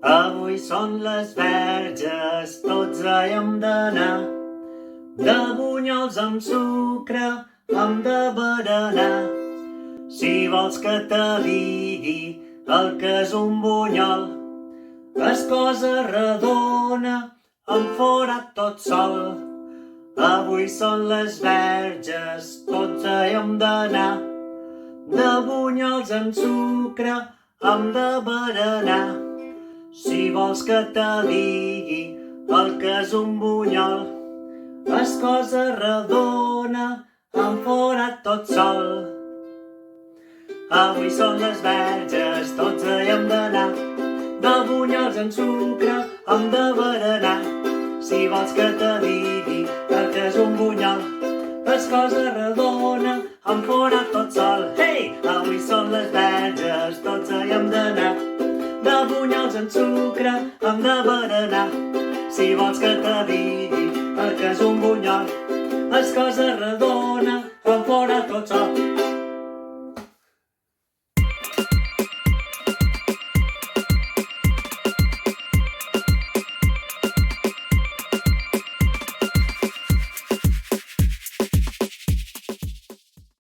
Avui són les verges, tots hi hem d'anar. De bunyols amb sucre, hem de berenar. Si vols que te digui el que és un bunyol, és cosa redona, amb forat tot sol. Avui són les verges, tots hi hem d'anar. De bunyols amb sucre, hem de berenar. Si vols que te digui el que és un bunyol, és cosa redona, amb forat tot sol. Avui són les verges, tots hi hem d'anar. De bunyols amb sucre, hem de berenar. Si vols que te digui el que és un bunyol, és cosa redona, amb forat tot sol. Hey! Avui són les verges, tots hi hem d'anar. De bunyols amb sucre, hem de berenar. Si vols que te digui el que és un bunyol, és cosa redona, amb forat tot sol.